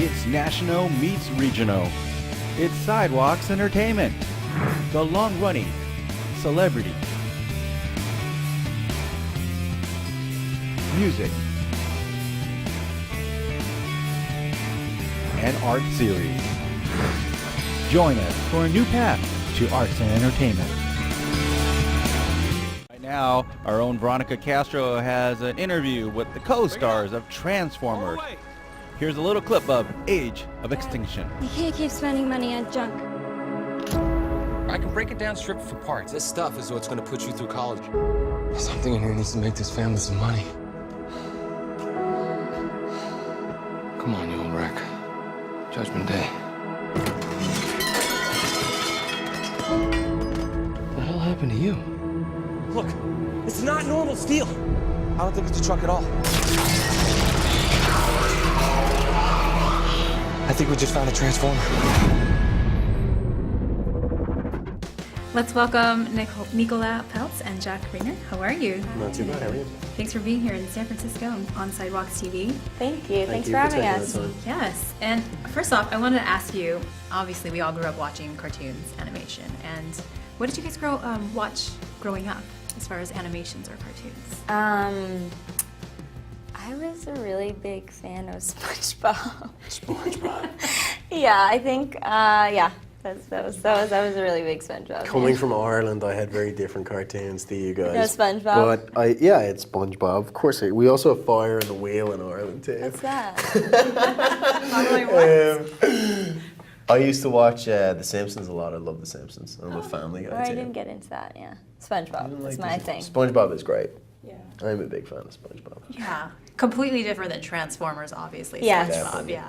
It's national meets regional. It's Sidewalks Entertainment, the long-running celebrity, music, and art series. Join us for a new path to arts and entertainment. Right now, our own Veronica Castro has an interview with the co-stars of Transformers. Here's a little clip of Age of Extinction. You can't keep spending money on junk. I can break it down, strip it for parts. This stuff is what's going to put you through college. Something in here needs to make this family some money. Come on, you old wreck. Judgment Day. What the hell happened to you? Look, it's not normal steel. I don't think it's a truck at all. I think we just found a transformer. Let's welcome Nicola Peltz and Jack Reynor. How are you? Not too bad, how are you? Thanks for being here in San Francisco on Sidewalks TV. Thank you. Thanks for having us. Yes, and first off, I wanted to ask you, obviously we all grew up watching cartoons, animation, and what did you guys watch growing up as far as animations or cartoons? I was a really big fan of SpongeBob. SpongeBob. Yeah, I think, yeah. That was a really big SpongeBob. Coming from Ireland, I had very different cartoons to you guys. No SpongeBob? But it's SpongeBob. Of course, we also have Fire and the Wheel in Ireland too. What's that? I used to watch The Simpsons a lot. I love The Simpsons. I'm a Family Guy too. I didn't get into that, yeah. SpongeBob is my thing. SpongeBob is great. Yeah. I'm a big fan of SpongeBob. Yeah, completely different than Transformers, obviously. Yes. SpongeBob, Definitely.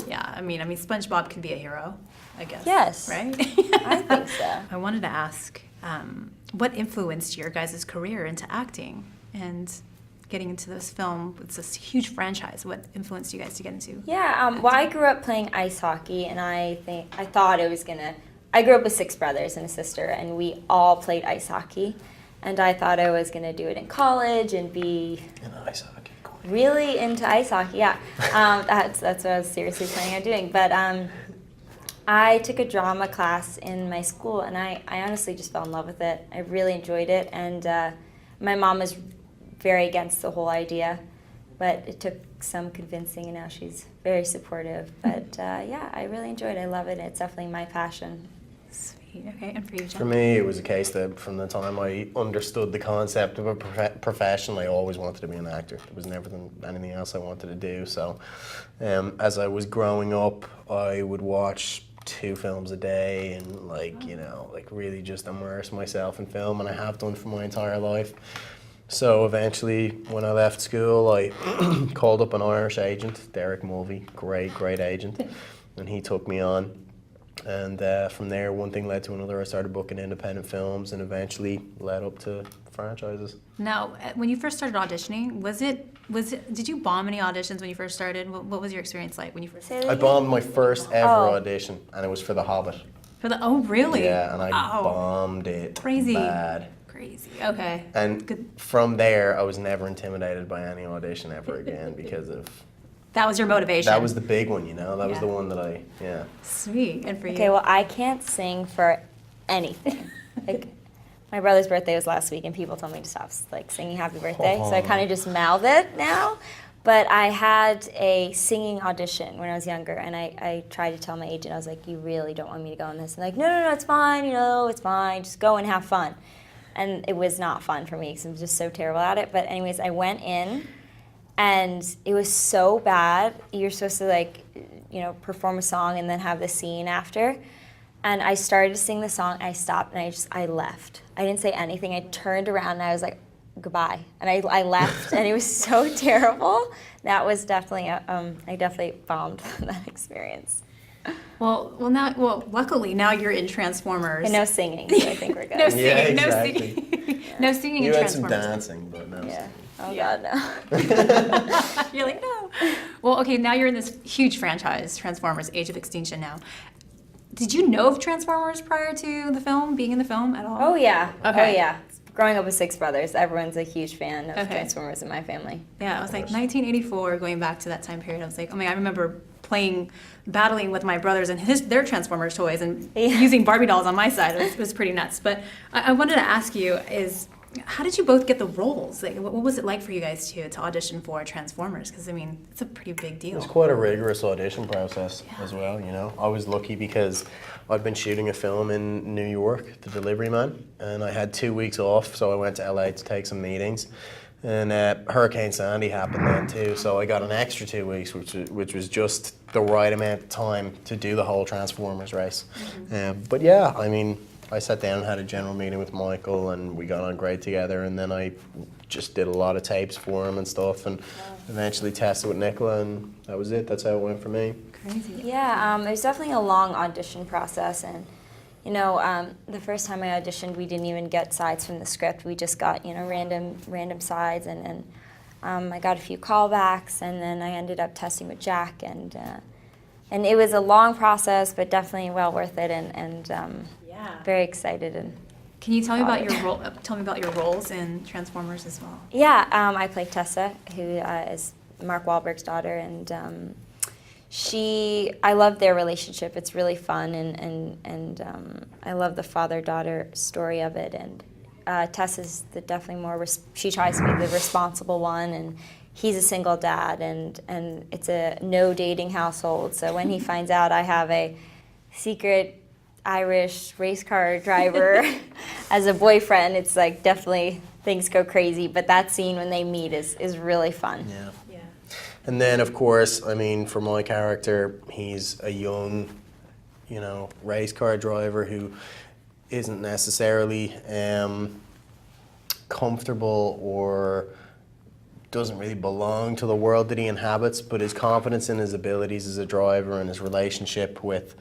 yeah. I mean, SpongeBob can be a hero, I guess. Yes. Right? I think so. I wanted to ask, what influenced your guys' career into acting and getting into this film? It's this huge franchise. What influenced you guys to get into? Yeah, well, I grew up playing ice hockey, and I grew up with 6 brothers and a sister, and we all played ice hockey. And I thought I was going to do it in college and be Ice hockey. really into ice hockey, yeah. That's what I was seriously planning on doing. But I took a drama class in my school, and I honestly just fell in love with it. I really enjoyed it, and my mom was very against the whole idea, but it took some convincing, and now she's very supportive. But yeah, I really enjoyed it. I love it. It's definitely my passion. Sweet. Okay, and for you, Jen? For me, it was a case that from the time I understood the concept of a profession, I always wanted to be an actor. There was never anything else I wanted to do. So as I was growing up, I would watch 2 films a day and really just immerse myself in film, and I have done for my entire life. So eventually, when I left school, I called up an Irish agent, Derek Mulvey, great agent, and he took me on. And from there, one thing led to another. I started booking independent films, and eventually led up to franchises. Now, when you first started auditioning, did you bomb any auditions when you first started? What was your experience like when you first started? I bombed my first ever audition, and it was for The Hobbit. Oh, really? Yeah, and I bombed it Crazy. bad. Crazy. Okay. And from there, I was never intimidated by any audition ever again because of... That was your motivation. That was the big one, That was the one that Sweet. And for you? Okay, well, I can't sing for anything. My brother's birthday was last week, and people told me to stop singing Happy Birthday, so I kind of just mouth it now. But I had a singing audition when I was younger, and I tried to tell my agent, I was like, you really don't want me to go on this? And no, it's fine, it's fine, just go and have fun. And it was not fun for me because I'm just so terrible at it. But anyways, I went in, and it was so bad. You're supposed to perform a song and then have the scene after. And I started to sing the song, I stopped, and I left. I didn't say anything. I turned around, and I was like, goodbye. And I left, and it was so terrible. That was definitely, I definitely bombed that experience. Well, luckily now you're in Transformers. And no singing, so I think we're good. No singing, Yeah, no exactly. singing. No singing You in had some Transformers. dancing, but no. Yeah. Oh, Yeah. God, no. You're like, no. Well, okay, now you're in this huge franchise, Transformers, Age of Extinction now. Did you know of Transformers prior to the film, being in the film at all? Oh, yeah. Okay. Oh, yeah. Growing up with 6 brothers, everyone's a huge fan of Transformers in my family. Yeah, it was like 1984, going back to that time period. I was like, oh my God, I remember battling with my brothers and their Transformers toys and using Barbie dolls on my side. It was pretty nuts. But I wanted to ask you is, how did you both get the roles? Like, what was it like for you guys to audition for Transformers? Because, I mean, it's a pretty big deal. It was quite a rigorous audition process as well, you know. I was lucky because I'd been shooting a film in New York, The Delivery Man, and I had 2 weeks off, so I went to LA to take some meetings. And Hurricane Sandy happened then too, so I got an extra 2 weeks, which was just the right amount of time to do the whole Transformers race. But yeah, I mean, I sat down and had a general meeting with Michael, and we got on great together, and then I just did a lot of tapes for him and stuff, and eventually tested with Nicola, and that was it. That's how it went for me. Crazy. Yeah, it was definitely a long audition process, and you know, the first time I auditioned, we didn't even get sides from the script. We just got, you know, random sides, and I got a few callbacks, and then I ended up testing with Jack, and it was a long process, but definitely well worth it, and very excited. And can you tell me about your role? Tell me about your roles in Transformers as well. Yeah, I play Tessa, who is Mark Wahlberg's daughter, and I love their relationship. It's really fun, and I love the father-daughter story of it. And Tessa's definitely more. She tries to be the responsible one, and he's a single dad, and it's a no dating household. So when he finds out I have a secret Irish race car driver as a boyfriend, it's like definitely things go crazy. But that scene when they meet is really fun. Yeah. And then, of course, I mean, for my character, he's a young, you know, race car driver who isn't necessarily comfortable or doesn't really belong to the world that he inhabits, but his confidence in his abilities as a driver and his relationship with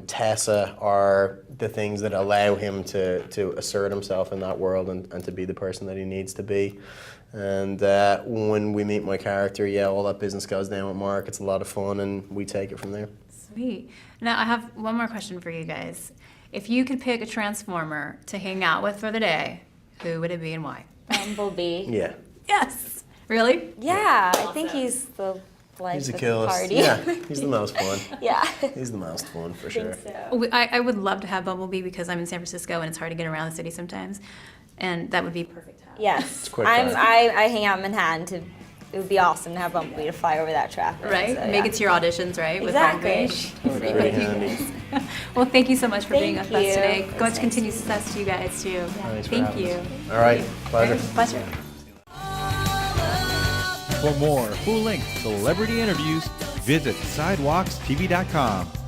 Tessa are the things that allow him to assert himself in that world and to be the person that he needs to be. And when we meet my character, yeah, all that business goes down with Mark. It's a lot of fun, and we take it from there. Sweet. Now, I have one more question for you guys. If you could pick a Transformer to hang out with for the day, who would it be and why? Bumblebee. Yeah. Yes. Really? Yeah, I think he's the life He's the of the coolest. party. Yeah, he's the most fun. Yeah. He's the most fun for I sure. think so. I would love to have Bumblebee because I'm in San Francisco and it's hard to get around the city sometimes, and that would be perfect to have. Yes, quick I drive. hang out in Manhattan. It would be awesome to have Bumblebee to fly over that traffic. Right? So, Make it to your auditions, right? Exactly. With That would be pretty handy. Well, thank you so much for being Thank with us you. today. It was Much nice continued to see success to you guys too. Thanks for Thank having you. us. All right, pleasure. Pleasure. For more full-length celebrity interviews, visit SIDEWALKSTV.com.